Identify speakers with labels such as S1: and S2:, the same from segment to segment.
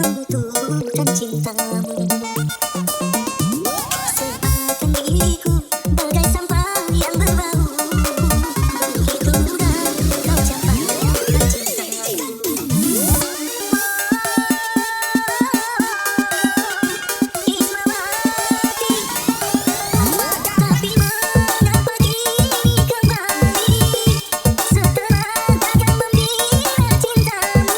S1: membutuhkan cintamu. Seakan diriku bagai sampah yang berbau. Begitu mudah kau capai cintaku. Ismawati, tapi mengapa kini kembali setelah gagal membina cintamu?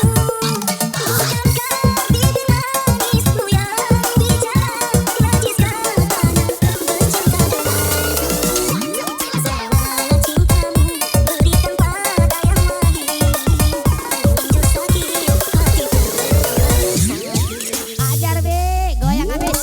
S1: Bukankah bibir manismu yang bicara najis katanya bercinta denganku? Sewalah cintamu berikan pada yang lain, lanjut sakit hati terasa.
S2: Ajar be, goyang habis.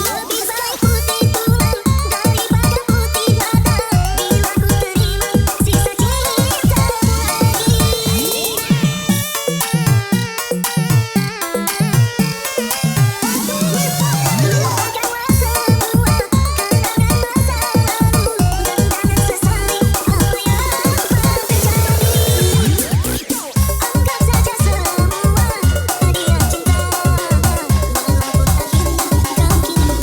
S1: Lebih baik putih tulang daripada putih mata. Bila ku terima sisa cintamu lagi. Lupakanlah semua kenangan masa lalu dan jangan sesali apa yang pernah terjadi. Anggap saja semua hadiah cinta, walaupun akhirnya kau kini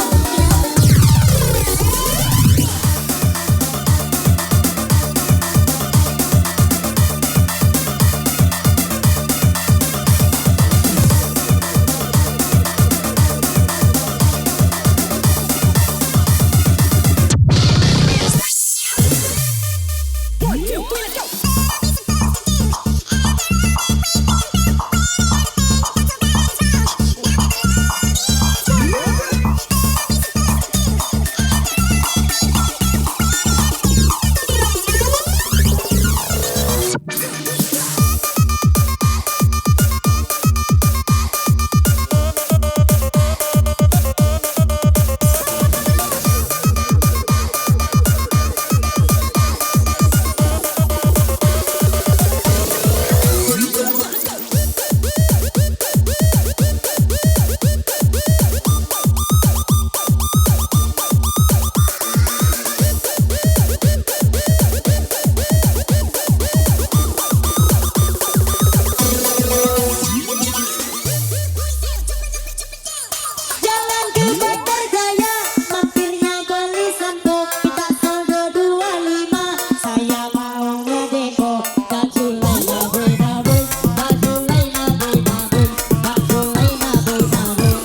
S2: Jangan kita bergaya, mampirnya beli sampo, kita saldo 25. Saya mau ngedeko, baju Laina boy naboy, baju Laina boy naboy, baju Laina boy naboy.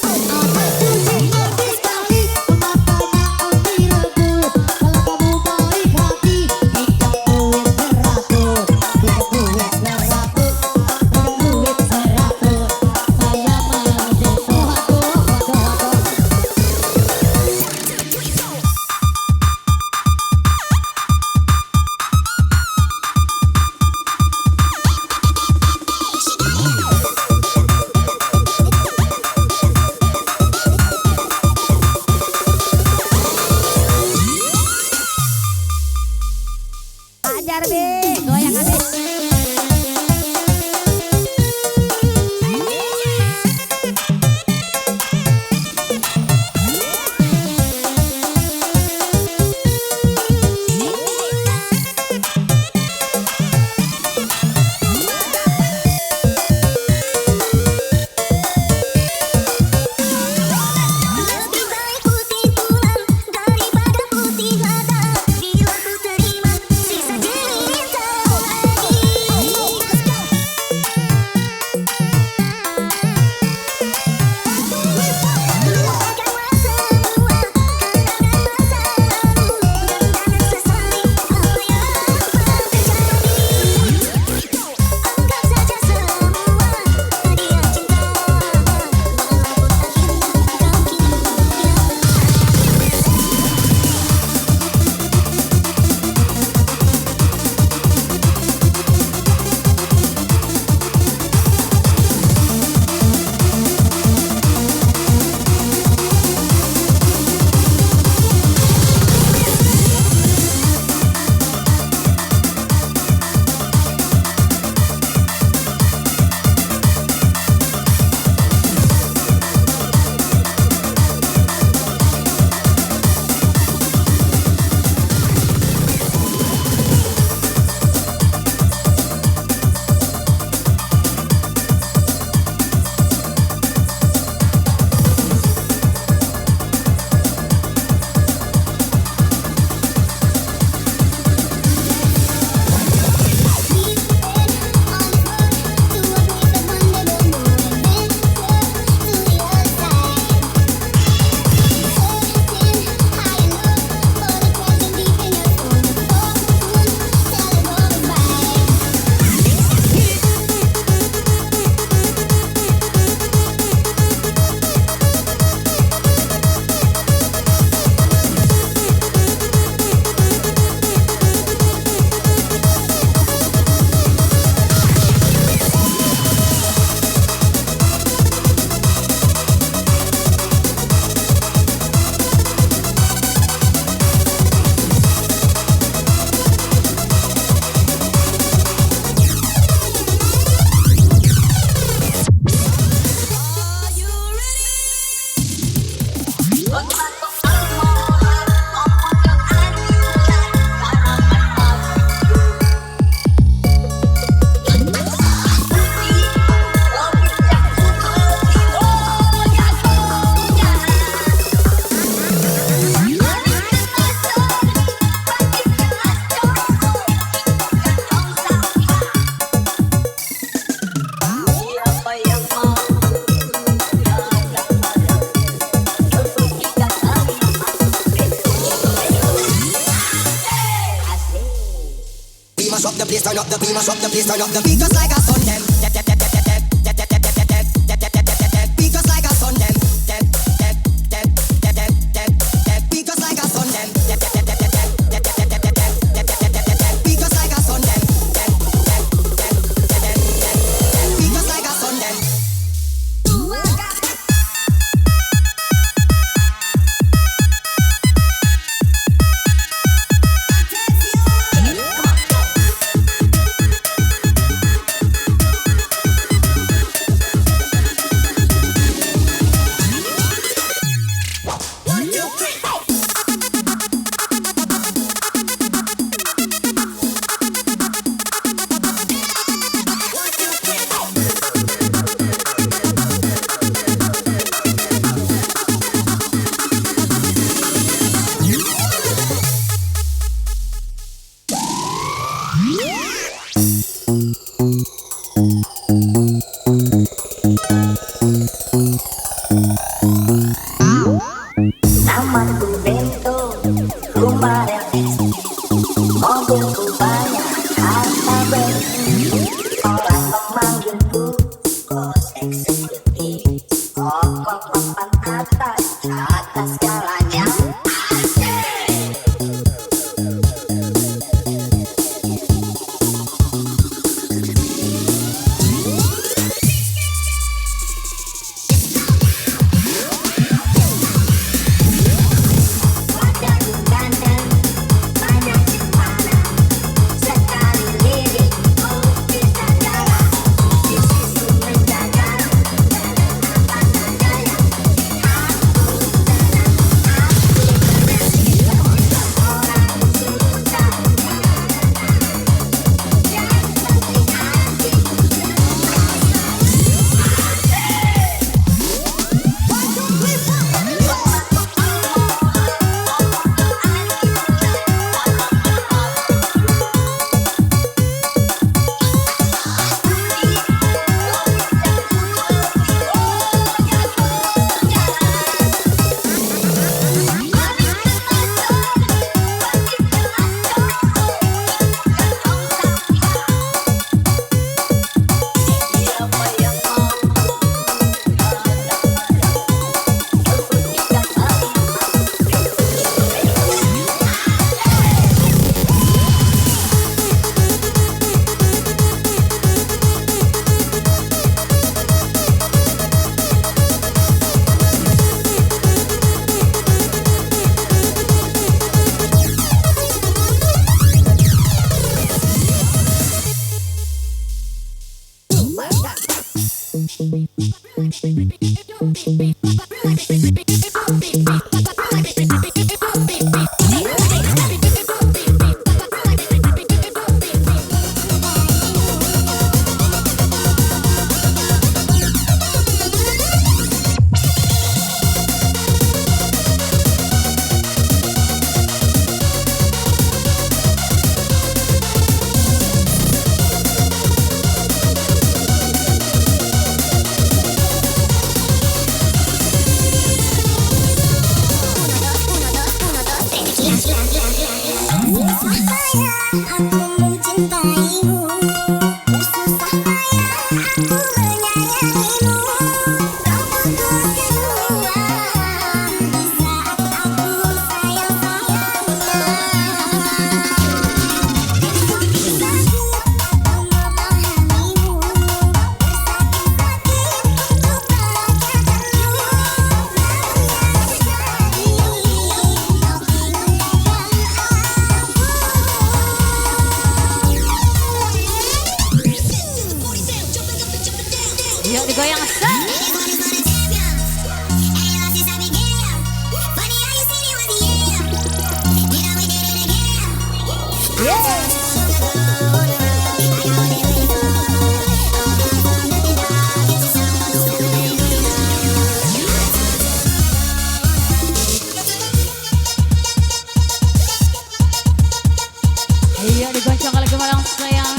S2: Akan cuci habis kali, matanya anti rebul. Kalau kamu baik hati, kita duit 100, kita duit 100, kita duit 100. Saya mau deko, aduh. Ajar be, goyang habis.
S1: lebih baik putih tulang daripada putih mata. Bila ku terima sisa cintamu lagi.
S3: up the place, turn up the beat, mash up the place, turn up the beat, just like a sun them. Beat just like a sun them. Beat just like a sun them. Beat just like a sun them. Beat just like a sun them.
S1: Namaku Bento, rumah yang mobilku banyak, harta benda. Orang memanggilku bos eksekutif. Pokok papan atas segalanya.
S4: Yuk digoyang set. Yuk digoncang lagi malang sayang.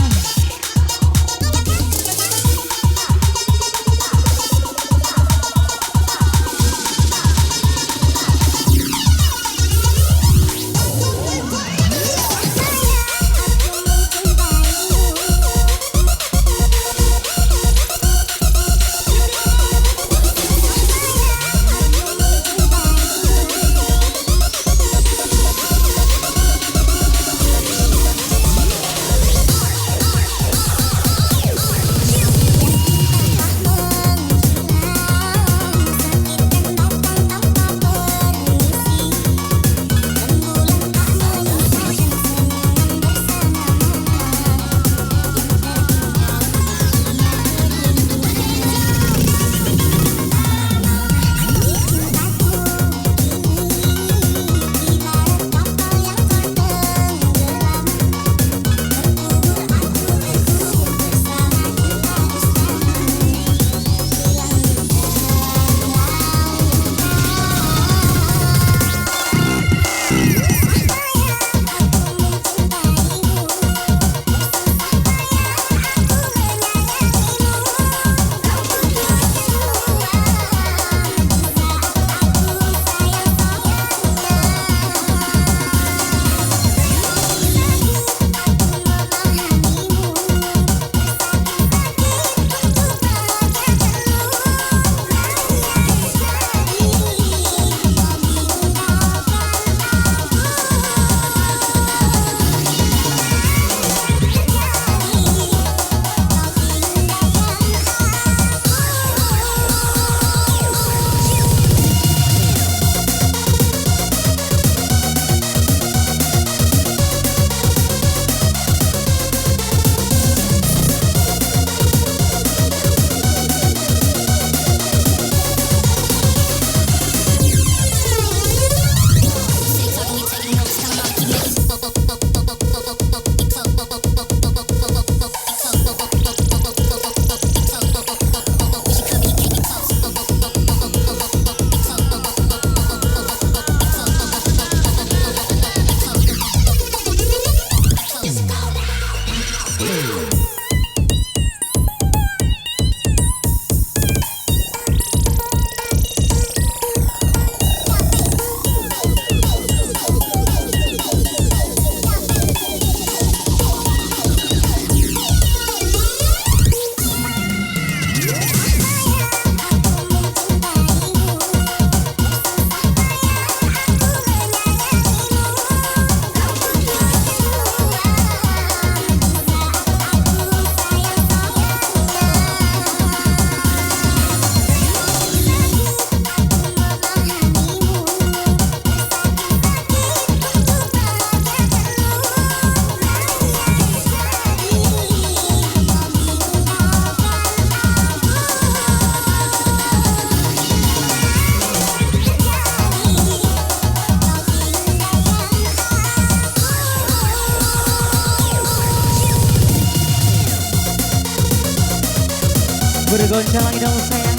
S5: Bergoncang lagi dong sayang.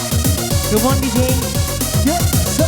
S5: Come on DJ. Yo, so.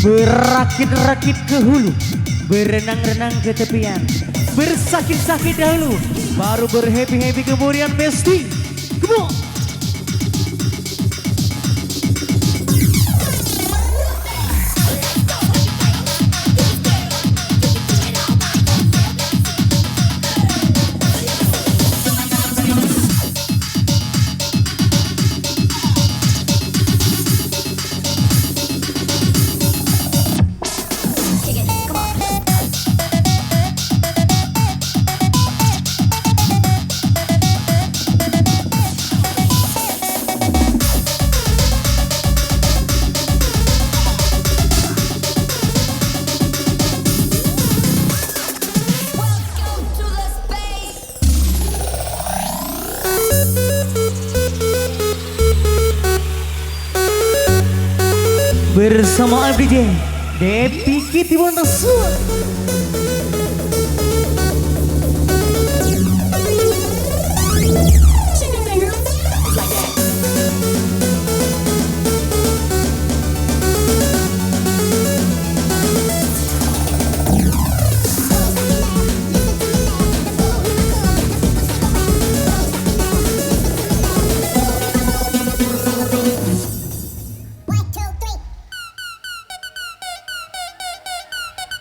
S5: Berakit-rakit ke hulu, berenang-renang ke tepian, bersakit-sakit dahulu, baru berhappy-happy kemudian mesti. Come on. Bersama DJ Depi Kitty Wonderful.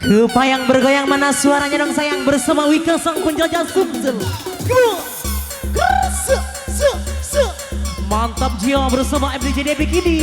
S5: Kepayang bergoyang mana suaranya dong sayang bersama Wika sang penjajah Sumsel. Mantap jiwa bersama MDJ Depi Kitty.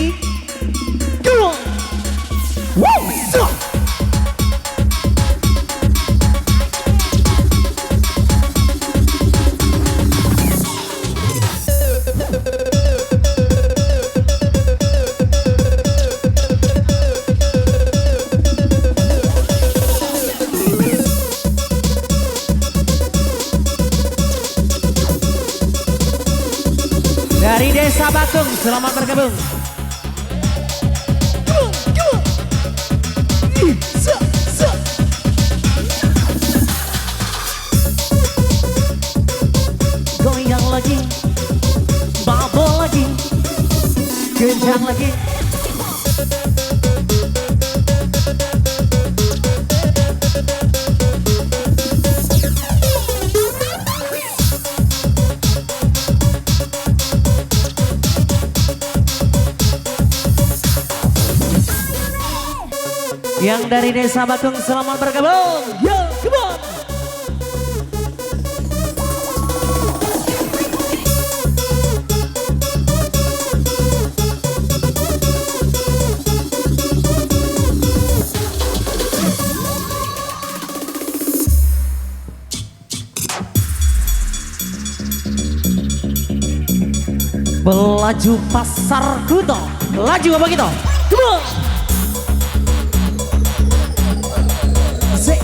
S5: Dari Desa Bakung, selamat bergabung. Goyang lagi, bubble lagi, kencang lagi. Yang dari Desa Bakung selamat bergabung. Yo, come on. laju pasar kuto. Laju apa kita? Come on. Se.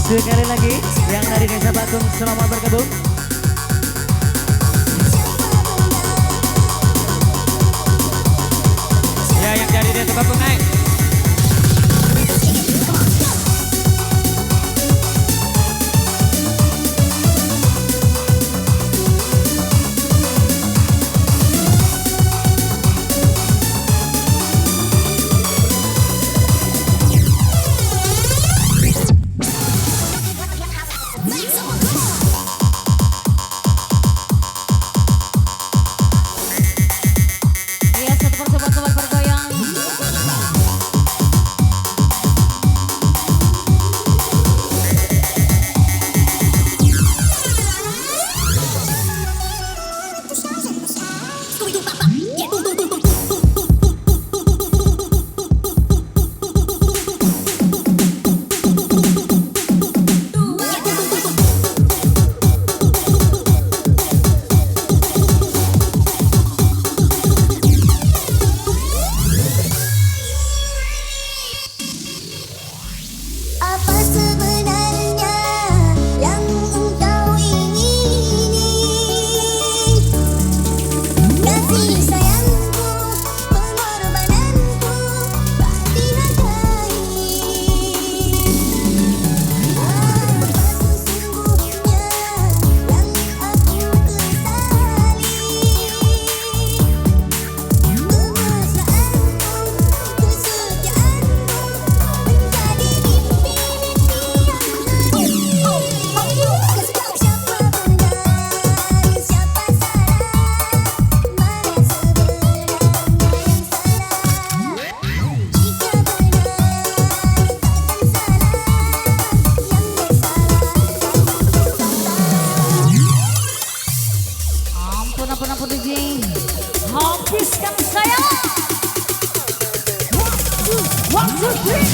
S5: Sekali lagi yang dari Desa Batung selamat bergabung. Ya yang dari Desa Batung naik.
S4: Iya, satu persobat sobat bergoyang.
S1: Apa sebenarnya yang engkau ingini? Kasih sayangku, pengorbananku tak dihargai. Apa sesungguhnya yang aku kesali? Kemesraanmu, kesetiaanmu menjadi mimpi-mimpi yang menari. Siapa benar, siapa salah? Mana sebenarnya yang salah? Jika benar takkan salah, yang bersalah
S4: Ampun DJ. Habiskan saya. One, two, three.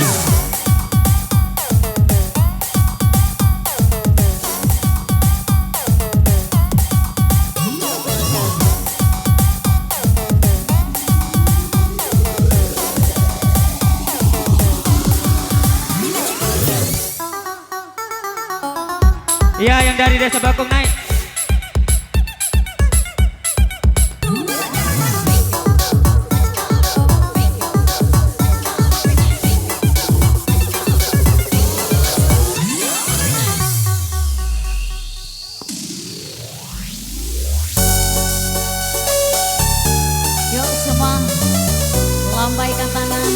S5: Ya yang dari Desa Bakung naik.
S4: Yuk semua lambaikan tangan.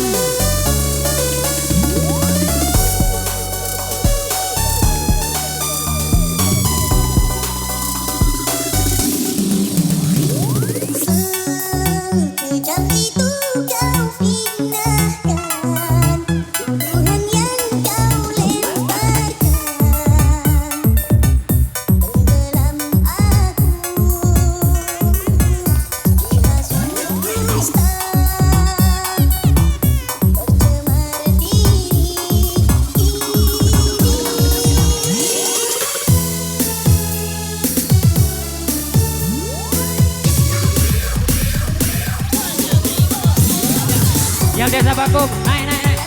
S5: Yang desa Bakung, naik, naik, naik.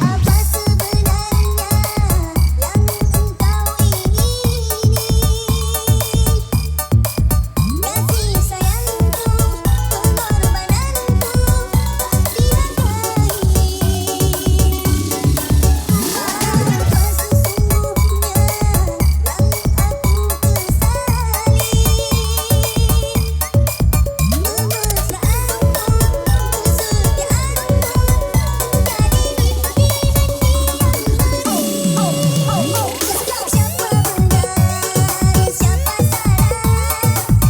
S1: Apa sebenarnya yang engkau ingini? Kasih sayangku, pengorbananku dihargai. Apa sesungguhnya yang aku kesali? Kemesraanku, kesetiaanku siapa benar, siapa salah?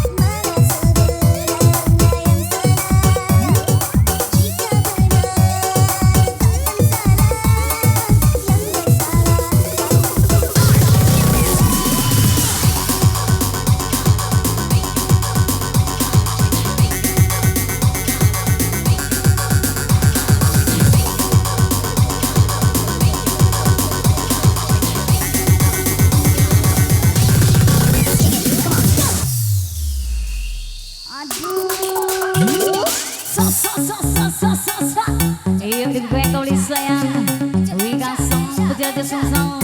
S1: Mana sebenarnya yang salah? Jika benar, takkan salah yang bersalah.
S4: Iya, digoyang kau sayang. Wika song, pejaja song.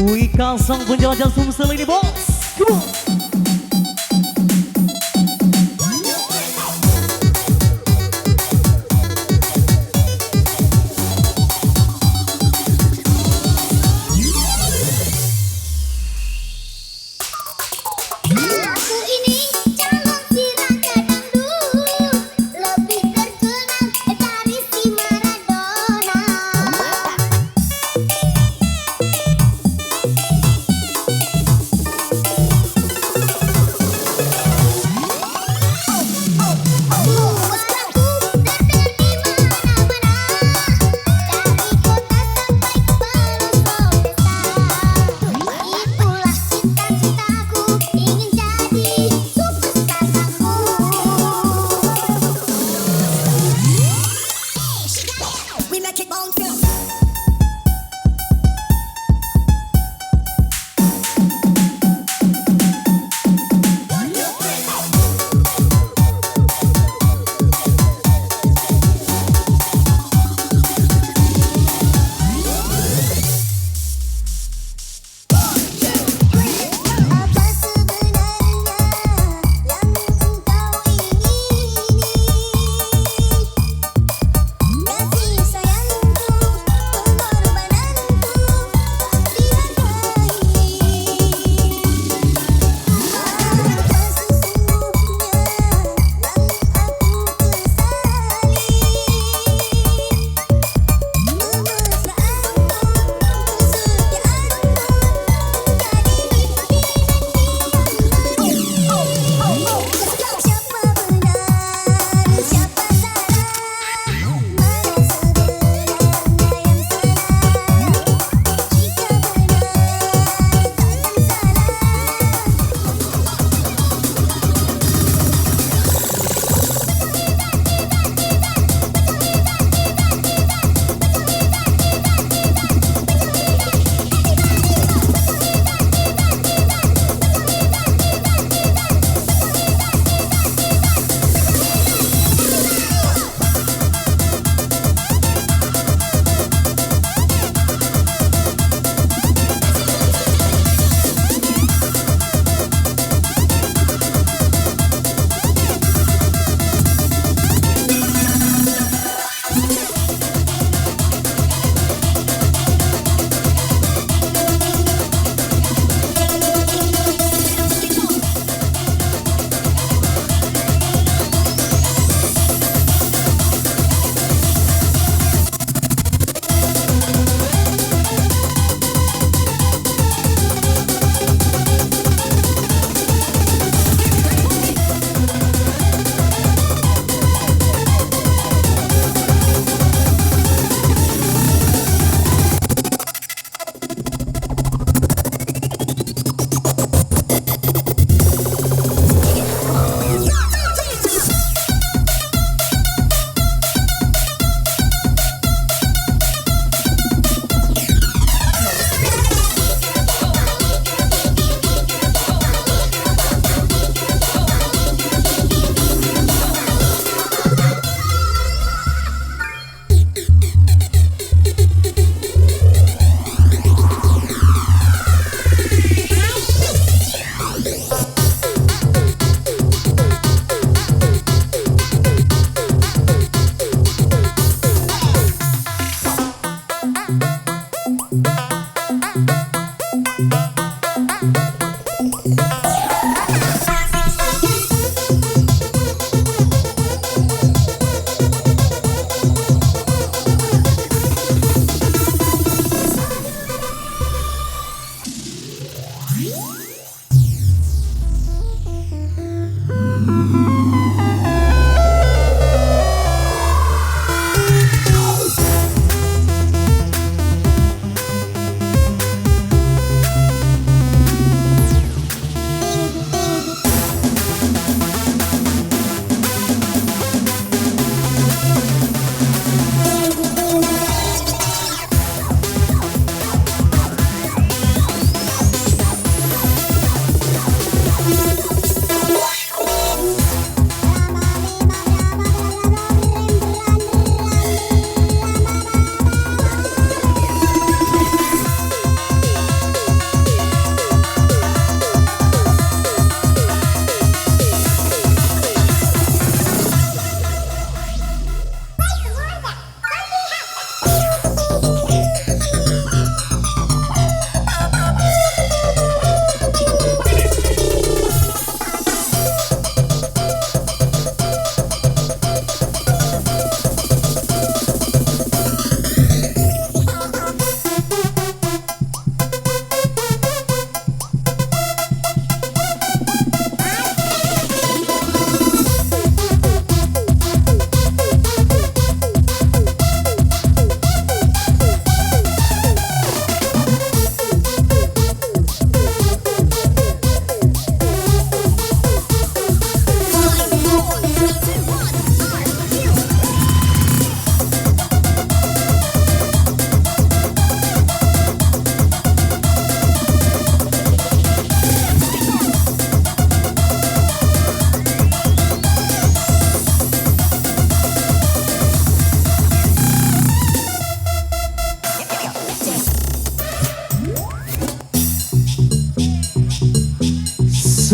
S5: Wika sang penjelajah Sumsel ini bos. Come on.
S1: Aku ini calon si raja dangdut, lebih terkenal dari si Maradona.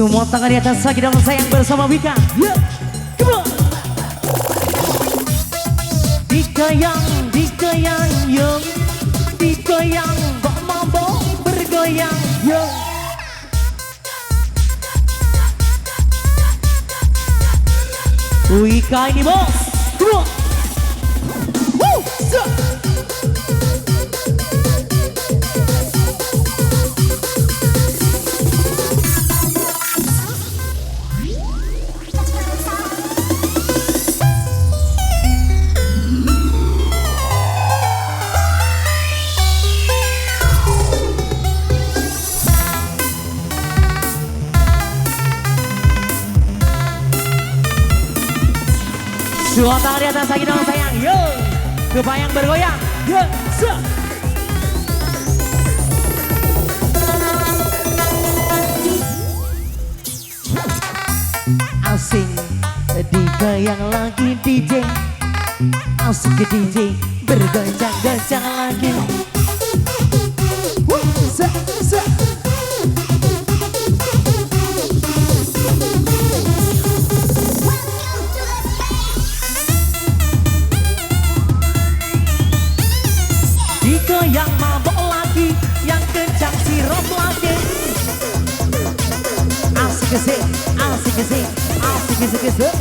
S5: Semua tangan di atas lagi dong sayang bersama Wika. Yeah, come on. Digoyang, digoyang, yo. Digoyang, kok mambo bergoyang, yo. Wika ini bos, come on. Woo, so. Dua tangan di atas lagi dong sayang, yo. Kebayang bergoyang, yo. So. Asing, digoyang lagi DJ. Asik ke DJ, bergoyang-goyang lagi. So, so. Yang mabok lagi, yang kencang sirup lagi. Asik asik, asik asik, asik asik asik.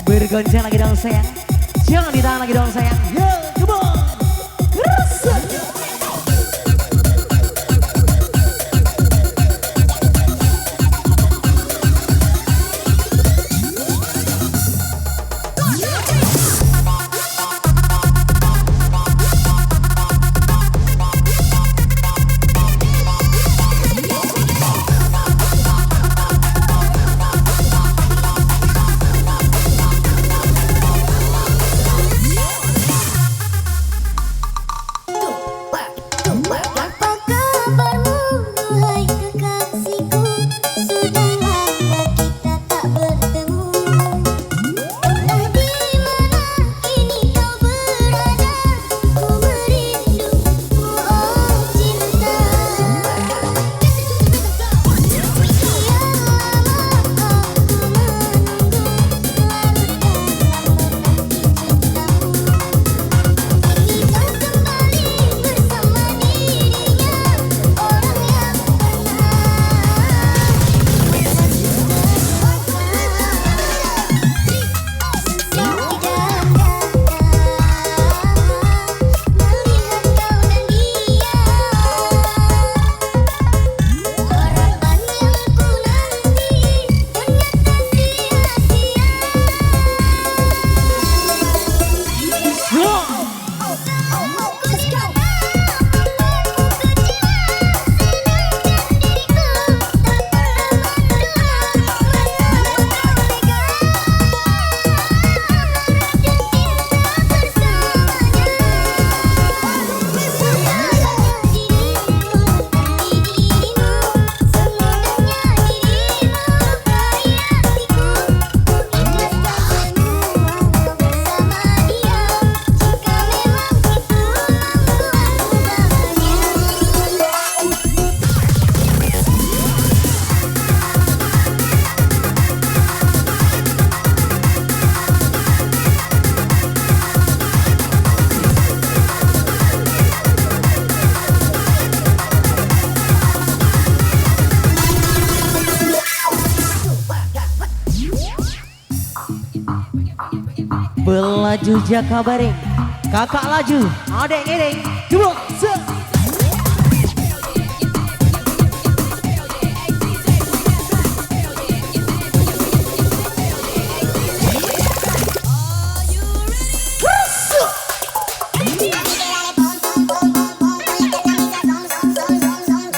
S5: Bergoncang lagi dong sayang, jangan ditahan lagi dong sayang. Yo, come on. Rasa. laju jaka bareng. Kakak laju, adek ngedeng. Coba, se.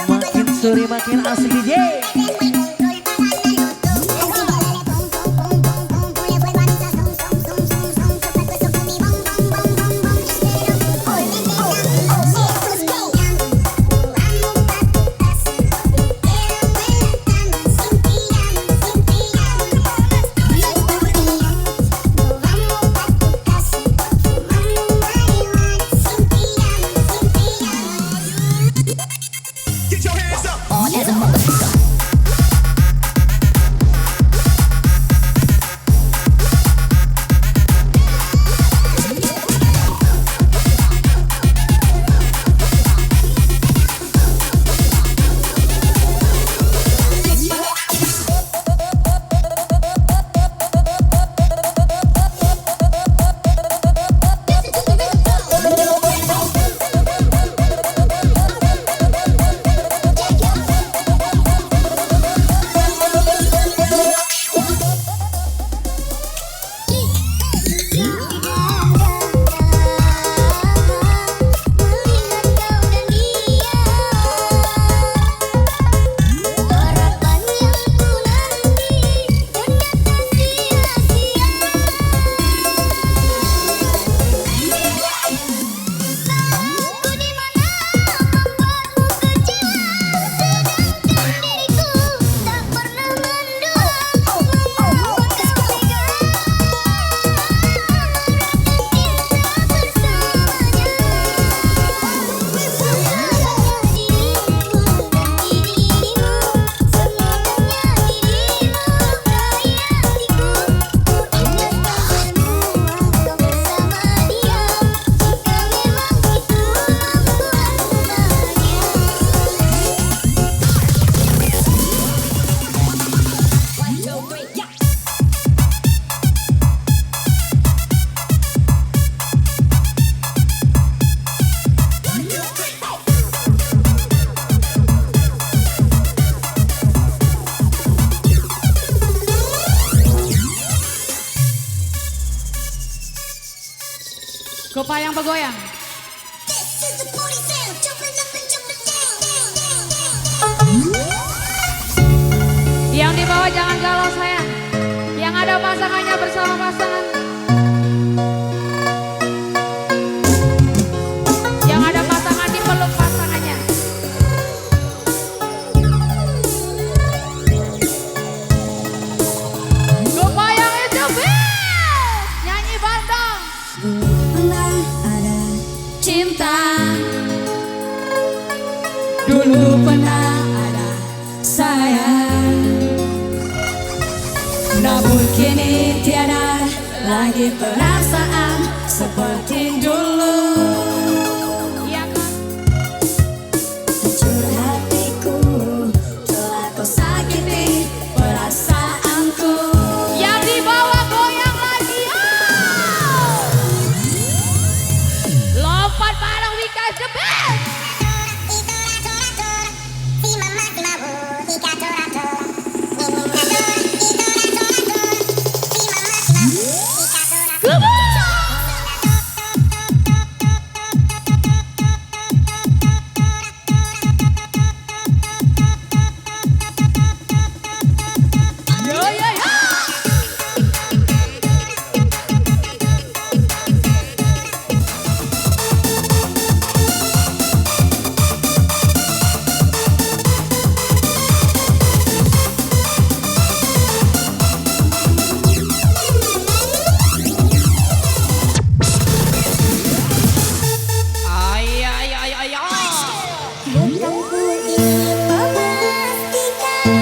S5: Makin sore makin asik DJ.
S3: Get your hands up.
S4: Gopayang bergoyang. Yang di bawah jangan galau sayang. Yang ada pasangannya bersama pasangan. Yang ada pasangan dipeluk pasangannya. Gopayang itu best. Nyanyi Bandung. Cinta dulu pernah ada sayang, namun kini tiada lagi perasaan seperti dulu. Ya kan? Hancur hatiku, telah kau sakiti perasaanku. Yang di bawah goyang lagi, oh! Lompat bareng Wika the best.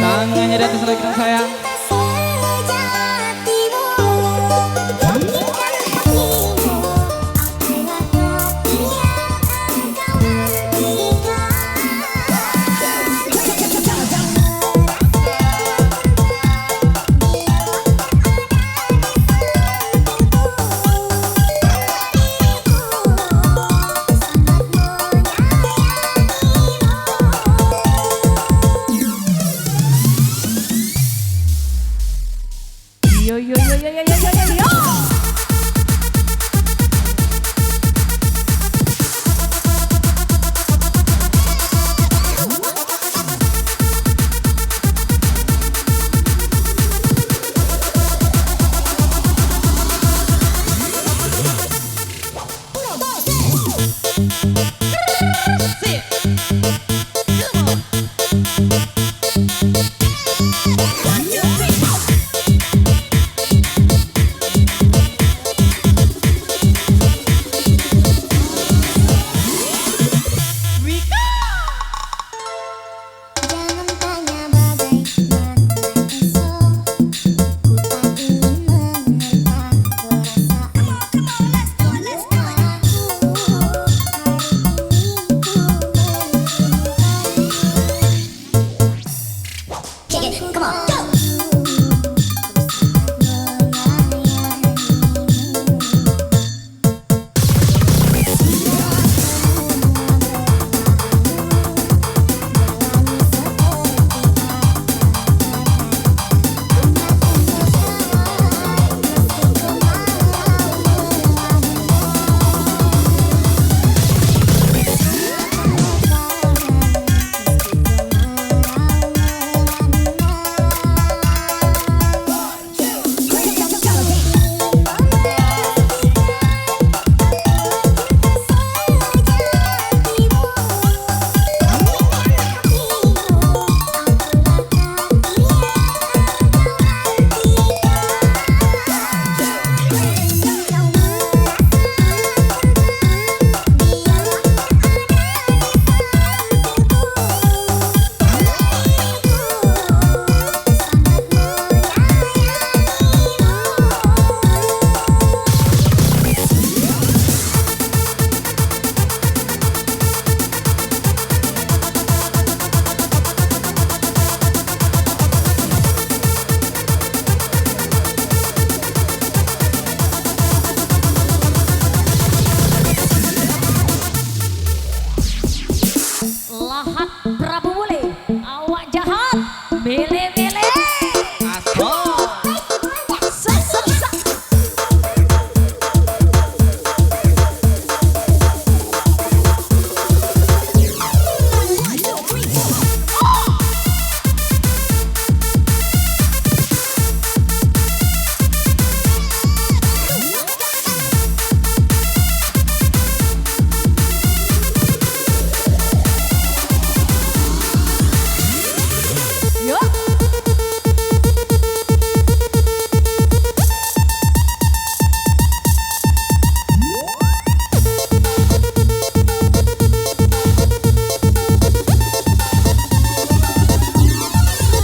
S4: Tangannya di atas lagi sayang.
S1: it, come on.